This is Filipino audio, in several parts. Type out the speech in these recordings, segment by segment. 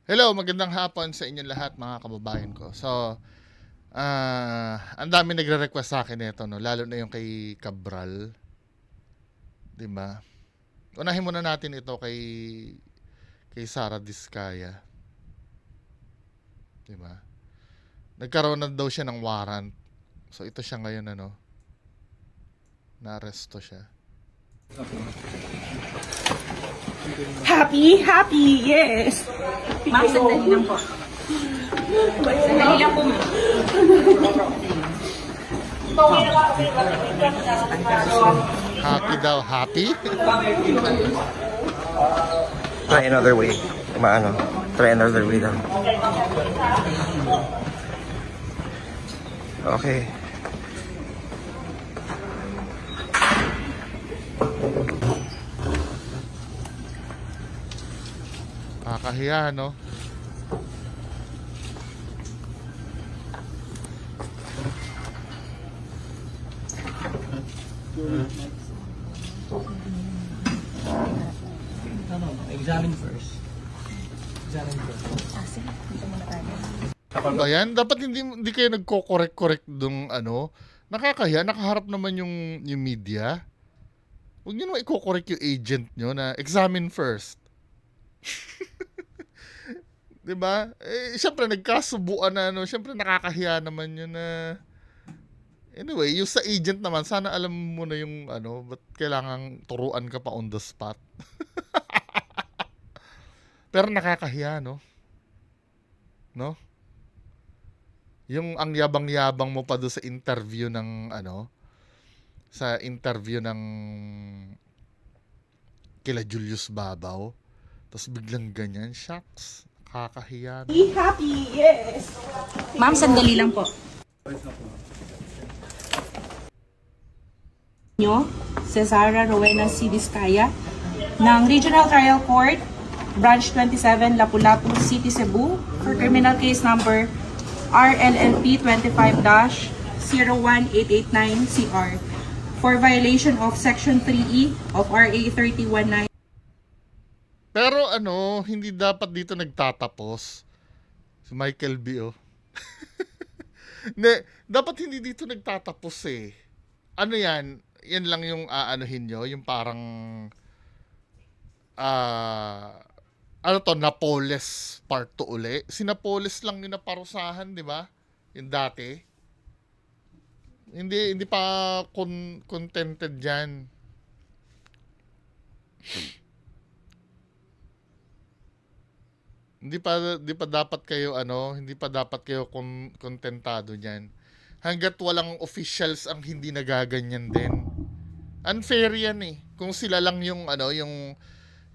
Hello, magandang hapon sa inyong lahat mga kababayan ko. So, ang dami nagre-request sa akin nito, no? Lalo na yung kay Cabral, 'di ba? Unahin muna natin ito kay Sara Diskaya, 'di ba? Nagkaroon na daw siya ng warrant. So, ito siya ngayon, ano? Na-arresto siya. Happy, yes. Ma'am, sandali lang po. Sandali lang po, ma'am. Happy daw, happy? Try another way. Try another way lang. Okay. Kakahiya, no? Examine first. Ba yan? Dapat hindi kayo nagko-correct dung ano. Nakakahiya, nakaharap naman yung media. Huwag niyo naman i-correct yung agent nyo na examine first. 'Di ba? Eh, syempre nagkasubuan na ano, syempre nakakahiya naman yun na anyway, yung sa agent naman, sana alam mo na yung ano, ba't kailangan turuan ka pa on the spot. Pero nakakahiya, no? No? Yung ang yabang-yabang mo pa do sa interview ng ano, sa interview ng kila Julius Babaw. Tapos biglang ganyan, shucks, nakakahiya. Happy, yes. Ma'am, sandali lang po. Nyo, Cesara Rowena C. Vizcaya, ng Regional Trial Court, Branch 27, Lapu-Lapu City, Cebu, for criminal case number RLLP 25-01889-CR for violation of Section 3E of RA 3019. Pero ano, hindi dapat dito nagtatapos. Si Michael B. Oh. Ne, dapat hindi dito nagtatapos eh. Ano yan? Yan lang yung aanuhin nyo, yung parang ano to, Napoles part 2 uli. Si Napoles lang yung naparusahan, di ba? Yung dati. Hindi pa contented dyan. Hindi pa dapat kayo hindi pa dapat kayo kontentado niyan. Hangga't walang officials ang hindi nagaganyan din. Unfair yan eh. Kung sila lang yung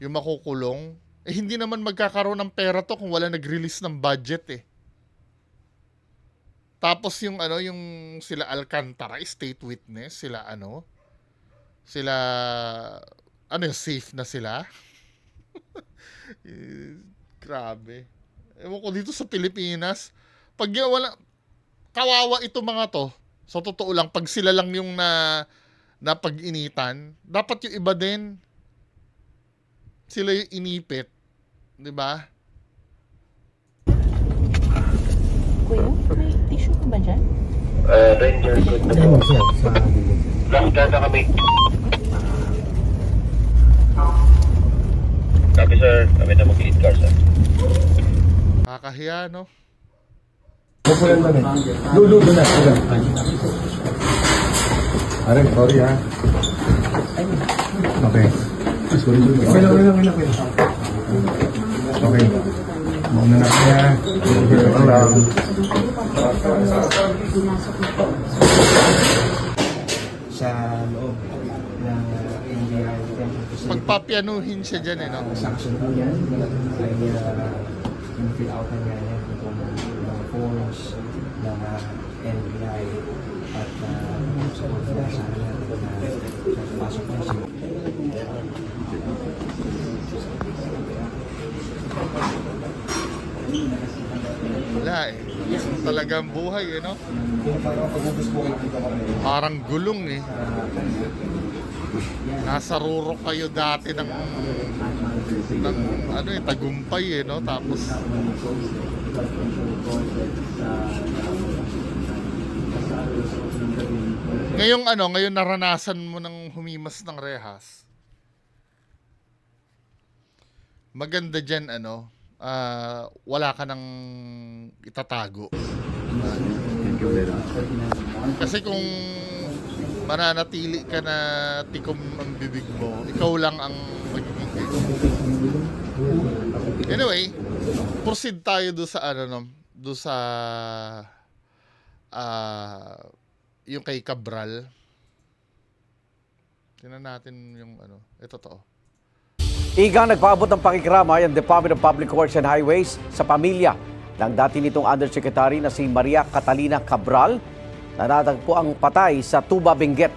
yung makukulong, eh hindi naman magkakaroon ng pera to kung wala nag-release ng budget eh. Tapos yung yung sila Alcantara, state witness, sila sila safe na sila. Grabe. Ewan ko dito sa Pilipinas, pag wala, kawawa ito mga to. Sa totoo lang, pag sila lang yung na pag-initan, dapat yung iba din. Sila yung inipit. 'Di ba? Kuya, may tissue ka ba dyan? Ranger, good na po. Last na kami. Copy sir, kami na mag-lead car sir. Kakahiya, no? Pupulan namin. Luludo na. Aray, sorry ha. Okay. Okay lang. Okay. Mauna na kaya. Sa loob ng NBI Temple Facility. Pagpapianuhin siya dyan, eh, no? Sanction po yan. Ay in-fill out na niya yan itong mga forms ng NBI at sa mga sana natin na pasok na siya. Wala eh. Talagang buhay, eh, no? Kung parang pag-ubus po kayo dito kami. Parang gulong, eh. Nasa ruro kayo dati ng ano eh, tagumpay eh, no? Tapos ngayon naranasan mo ng humimas ng rehas. Maganda dyan, wala ka nang itatago. Kasi kung mananatili ka na tikom ang bibig mo, ikaw lang ang magiging ganyan. Anyway, proceed tayo do sa do sa yung kay Cabral. Tingnan natin yung ito to. Igang nagpaabot ng pakikramay ang Department of Public Works and Highways sa pamilya ng dati nitong Undersecretary na si Maria Catalina Cabral na natagpo ang patay sa Tuba, Benguet.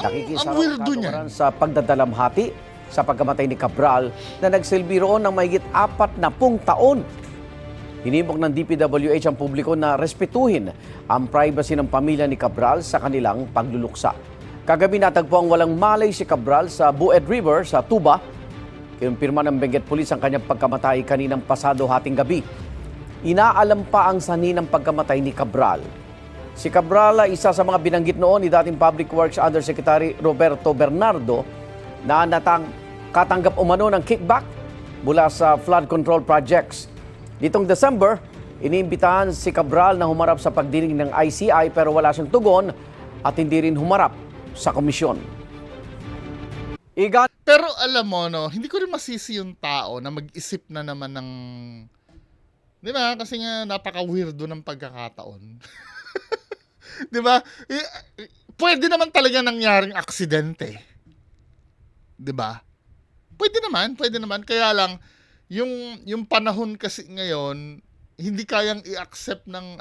Nakikisaraw ang weirdo niya. katuwaran sa pagdadalamhati sa pagkamatay ni Cabral na nagsilbi roon ng mahigit 40 taon. Hinimok ng DPWH ang publiko na respetuhin ang privacy ng pamilya ni Cabral sa kanilang pagluluksa. Kagabi natagpo ang walang malay si Cabral sa Bued River sa Tuba. Kinumpirma ng Benguet Police ang kanyang pagkamatay kaninang pasado hating gabi. Inaalam pa ang sanhi ng pagkamatay ni Cabral. Si Cabral ay isa sa mga binanggit noon ni dating Public Works Undersecretary Roberto Bernardo na katanggap umano ng kickback mula sa flood control projects. Ditong December, iniimbitahan si Cabral na humarap sa pagdinig ng ICI pero wala siyang tugon at hindi rin humarap sa komisyon. Pero alam mo, hindi ko rin masisi yung tao na mag-isip na naman ng... Di ba? Kasi nga napaka-weirdo ng pagkakataon. Di ba? Pwede naman talaga nangyaring aksidente. Di ba? Pwede naman. Kaya lang, yung panahon kasi ngayon, hindi kayang i-accept ng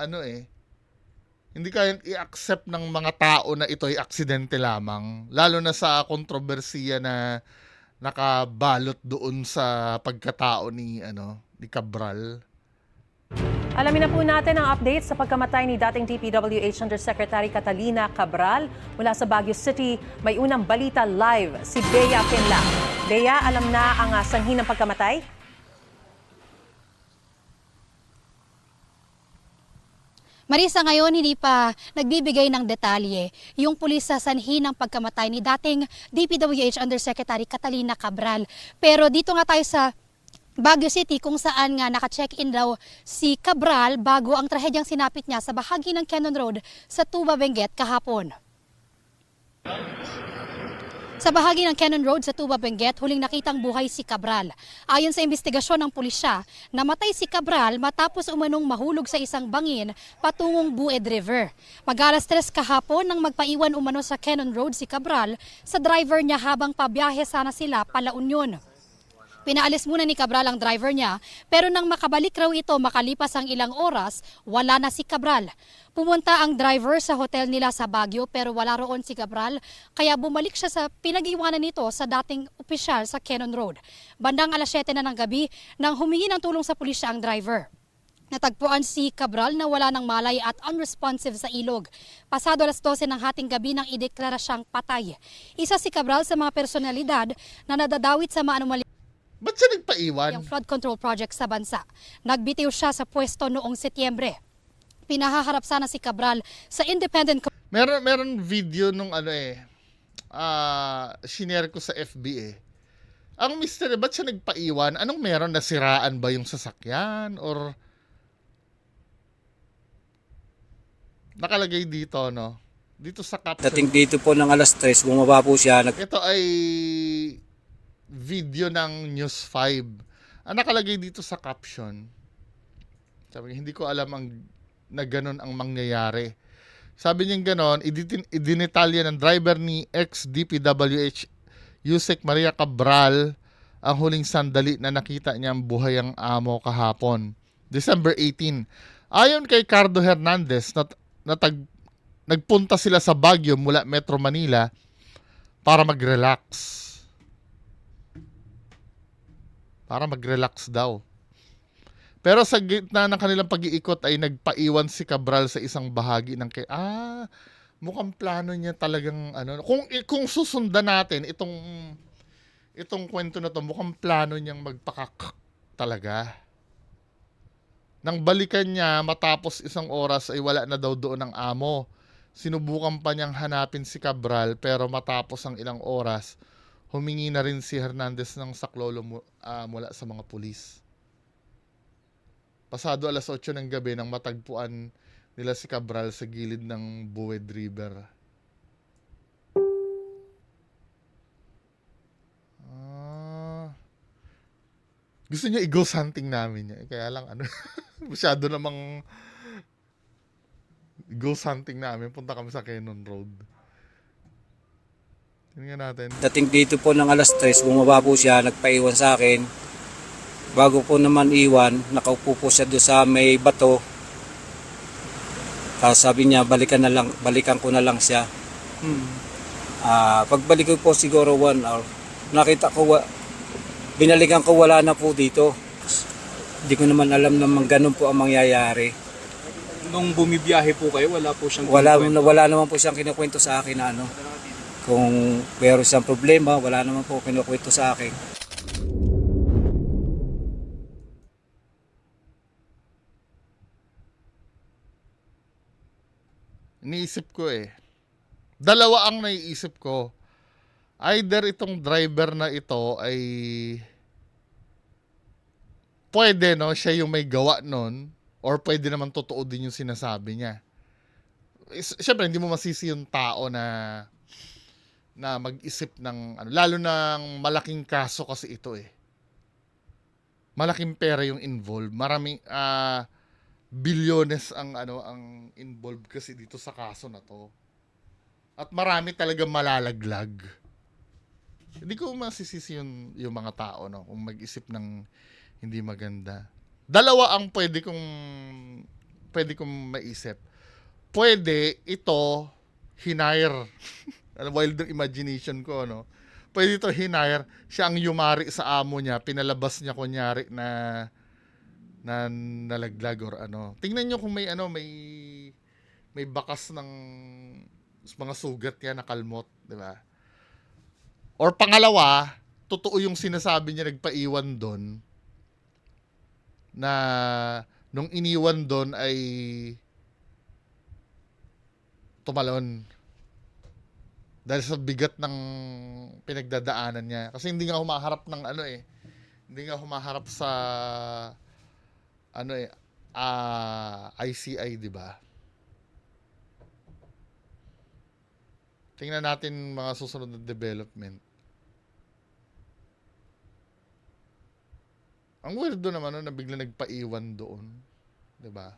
hindi kayang i-accept ng mga tao na ito ay aksidente lamang. Lalo na sa kontrobersiya na nakabalot doon sa pagkatao ni Cabral. Alamin na po natin ang update sa pagkamatay ni dating DPWH Undersecretary Catalina Cabral. Mula sa Baguio City, may unang balita live si Bea Pinla. Bea, alam na ang sanhi ng pagkamatay? Marisa, ngayon hindi pa nagbibigay ng detalye yung pulis sa sanhi ng pagkamatay ni dating DPWH Undersecretary Catalina Cabral. Pero dito nga tayo sa Baguio City kung saan nga naka-check-in daw si Cabral bago ang trahedyang sinapit niya sa bahagi ng Cannon Road sa Tuba, Benguet kahapon. Sa bahagi ng Cannon Road sa Tuba, Benguet, huling nakitang buhay si Cabral. Ayon sa investigasyon ng pulisya, namatay si Cabral matapos umanong mahulog sa isang bangin patungong Bued River. Mag-alas 3 kahapon nang magpaiwan umano sa Cannon Road si Cabral sa driver niya habang pabiyahe sana sila pala Union. Pinaalis muna ni Cabral ang driver niya, pero nang makabalik raw ito makalipas ang ilang oras, wala na si Cabral. Pumunta ang driver sa hotel nila sa Baguio pero wala roon si Cabral, kaya bumalik siya sa pinag-iwanan nito sa dating opisyal sa Cannon Road. Bandang alas 7 na ng gabi nang humingi ng tulong sa pulisya ang driver. Natagpuan si Cabral na wala ng malay at unresponsive sa ilog. Pasado alas 12 ng hating gabi nang ideklara siyang patay. Isa si Cabral sa mga personalidad na nadadawit sa maanumalyang Ba't siya nagpaiwan? yung flood control project sa bansa. Nagbitiw siya sa pwesto noong Setyembre. Pinahaharap sana si Cabral sa independent... Meron video nung shinare ko sa FB eh. Ang mystery, ba't siya nagpaiwan? Anong meron? Nasiraan ba yung sasakyan? Or nakalagay dito, no? Dito sa caption. Dating dito po ng alas 3, bumaba po siya. Ito ay video ng News 5. Ang nakalagay dito sa caption, sabi niya, hindi ko alam na ganun ang mangyayari. Sabi niya ganon, idinetalya ng driver ni ex-DPWH Yusek Maria Cabral ang huling sandali na nakita niya ang buhay ang amo kahapon, December 18. Ayon kay Cardo Hernandez, nagpunta sila sa Baguio mula Metro Manila para mag-relax. Daw. Pero sa gitna ng kanilang pag-iikot ay nagpaiwan si Cabral sa isang bahagi ng mukhang plano niya talagang ano, kung susundan natin itong kwento na to, mukhang plano niyang magpakak talaga. Nang balikan niya matapos isang oras ay wala na daw doon ang amo. Sinubukan pa niyang hanapin si Cabral pero matapos ang ilang oras, humingi na rin si Hernandez ng saklolo mula sa mga pulis. Pasado alas 8 ng gabi nang matagpuan nila si Cabral sa gilid ng Buwed River. Gusto niya i-ghost hunting namin niya. Kaya lang ano, masyado namang ghost hunting namin. Punta kami sa Cannon Road. Tingnan natin. Dating dito po ng alas 3, bumaba po siya, nagpaiwan sa akin. Bago po naman iwan, nakaupo po siya doon sa may bato. Tapos sabi niya, balikan ko na lang siya. Pagbalik ko po siguro 1 hour, nakita ko, binalikan ko wala na po dito. Hindi ko naman alam naman ganun po ang mangyayari. Nung bumibiyahe po kayo, wala po siyang Wala naman po siyang kinukwento sa akin na ano. Kung meron siyang problema, wala naman po kinukwento sa akin. Iniisip ko dalawa ang naiisip ko. Either itong driver na ito ay pwede, no, siya yung may gawa nun, or pwede naman totoo din yung sinasabi niya. Siyempre, hindi mo masisi yung tao na mag-isip ng ano, lalo ng malaking kaso kasi ito Malaking pera yung involved. Maraming bilyones ang involved kasi dito sa kaso na to. At marami talaga malalaglag. Hindi ko masisisi yung mga tao, no, kung mag-isip ng hindi maganda. Dalawa ang pwede kong maisip. Pwede ito hinire. Wild imagination ko, no. Pwede ito hinire, siya ang yumari sa amo niya, pinalabas niya kunyari na nalaglag or ano. Tingnan niyo kung may bakas ng mga sugat niya na kalmot, di ba? Or pangalawa, totoo yung sinasabi niya, nagpaiwan doon, na nung iniwan doon ay tumalon dahil sa bigat ng pinagdadaanan niya. Kasi hindi nga humaharap ng hindi nga humaharap sa ICI, di ba? Tingnan natin mga susunod na development. Ang weirdo naman na bigla nagpaiwan doon, 'di ba?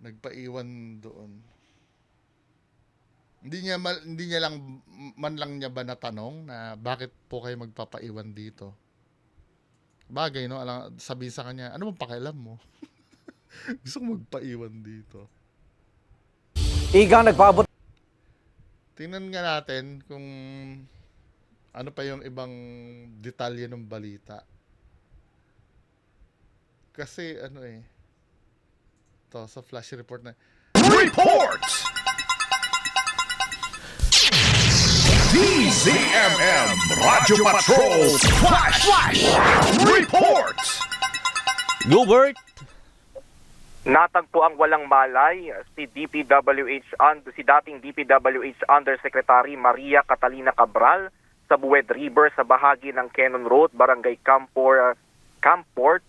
Nagpaiwan doon. Hindi niya lang niya ba natanong na bakit po kayo magpapaiwan dito? Bagay, no? Sabihin sa kanya, ano bang pakialam mo? Gusto ko magpaiwan dito. Igang nagpaabot. Tingnan nga natin kung ano pa yung ibang detalye ng balita. Kasi to sa flash report na. Reports! DZMM Radyo Patrol Flash Reports! Gilbert. Natagpo ang walang malay si dating DPWH Undersecretary Maria Catalina Cabral sa Buwed River sa bahagi ng Cannon Road, Barangay Campor,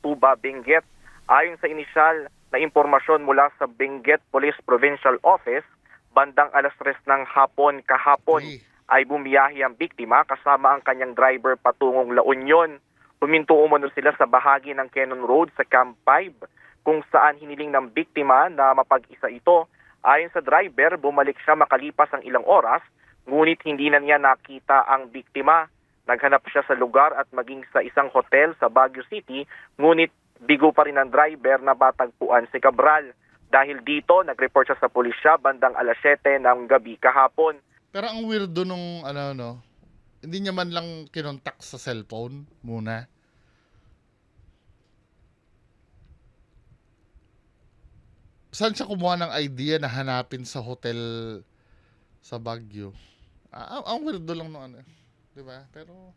Tuba, Benguet. Ayon sa inisyal na impormasyon mula sa Benguet Police Provincial Office, bandang alas 3 ng hapon kahapon ay bumiyahe ang biktima kasama ang kanyang driver patungong La Union. Huminto umano sila sa bahagi ng Cannon Road sa Camp 5 kung saan hiniling ng biktima na mapag-isa ito. Ayon sa driver, bumalik siya makalipas ang ilang oras, ngunit hindi na niya nakita ang biktima. Naghanap siya sa lugar at maging sa isang hotel sa Baguio City, ngunit bigo pa rin ang driver na matagpuan si Cabral. Dahil dito, nag-report siya sa pulisya bandang alas 7 ng gabi kahapon. Pero ang weirdo nung hindi niya man lang kinontak sa cellphone muna. Saan siya kumuha ng idea na hanapin sa hotel sa Baguio? Ang weirdo lang no ano. 'Di ba? Pero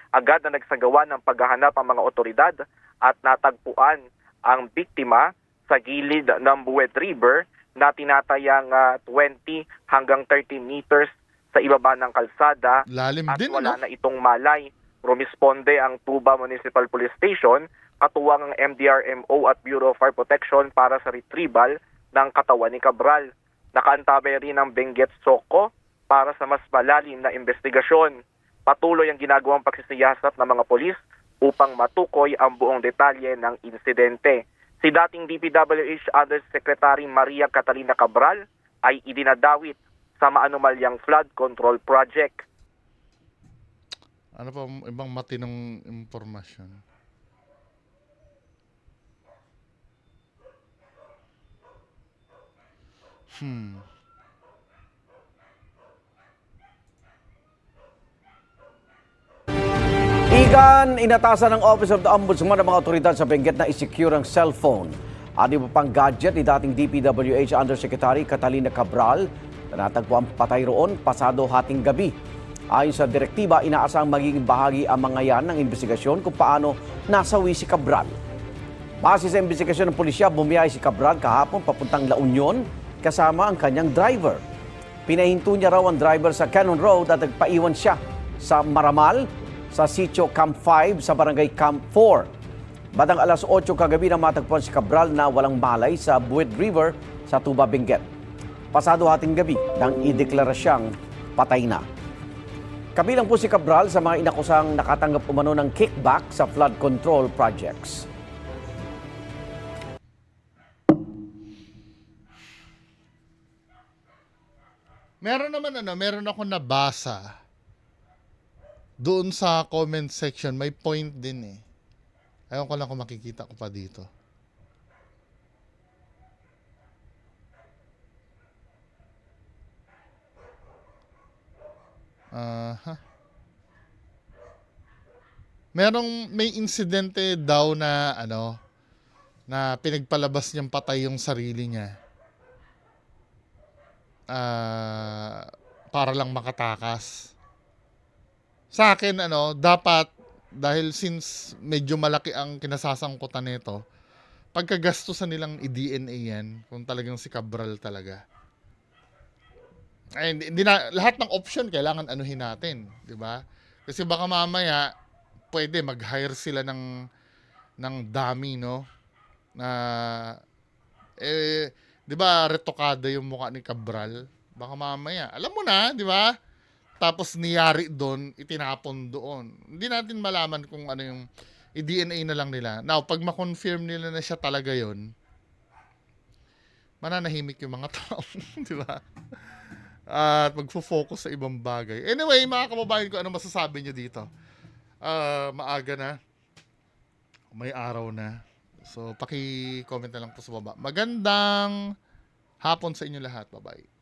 Agad na nagsagawa ng paghahanap ang mga otoridad at natagpuan ang biktima sa gilid ng Buwet River na tinatayang 20 hanggang 30 meters sa ibaba ng kalsada lalim at din wala ano? na itong malay. Rumisponde ang Tuba Municipal Police Station, katuwang ang MDRMO at Bureau of Fire Protection para sa retrieval ng katawan ni Cabral. Nakaantabay rin ang Benguet Soko para sa mas malalim na investigasyon. Patuloy ang ginagawang pagsisiyasat ng mga polis upang matukoy ang buong detalye ng insidente. Si dating DPWH Undersecretary Maria Catalina Cabral ay idinadawit sa maanumalyang flood control project. Ano pa ibang matinong impormasyon? Igan, inatasan ng Office of the Ombudsman ng mga otoridad sa Benguet na isecure ang cellphone at iba pang gadget ni dating DPWH Undersecretary Catalina Cabral na natagpuan patay roon pasado hating gabi. Ayon sa direktiba, inaasang magiging bahagi ang mga yan ng investigasyon kung paano nasawi si Cabral. Base sa investigasyon ng pulisya, bumiyahe si Cabral kahapon papuntang La Union kasama ang kanyang driver. Pinahinto niya raw ang driver sa Cannon Road at nagpaiwan siya sa Maramal, sa Sitio Camp 5 sa Barangay Camp 4. Batang alas 8 kagabi na matagpuan si Cabral na walang malay sa Buwet River sa Tuba, Benguet. Pasado hating gabi nang ideklara siyang patay na. Kabilang po si Cabral sa mga inakusang nakatanggap umano ng kickback sa flood control projects. Meron ako nabasa doon sa comment section, may point din eh. Ayaw ko lang kung makikita ko pa dito. May insidente daw na na pinagpalabas niyang patay yung sarili niya. Para lang makatakas. Sa akin, dapat, dahil since medyo malaki ang kinasasangkutan nito, pagkagastusan nilang i-DNA yan, kung talagang si Cabral talaga. Ay, hindi na, lahat ng option kailangan anuhin natin, di ba? Kasi baka mamaya, pwede mag-hire sila ng dummy, no? Na, di ba, retokada yung mukha ni Cabral? Baka mamaya, alam mo na, di ba? Tapos niyari doon, itinapon doon. Hindi natin malaman kung ano yung i-DNA na lang nila. Now, pag ma-confirm nila na siya talaga yon, mananahimik yung mga tao. Di ba? At magfo-focus sa ibang bagay. Anyway, mga kababayan ko, ano masasabi nyo dito? Maaga na. May araw na. So, paki-comment na lang po sa baba. Magandang hapon sa inyo lahat. Bye-bye.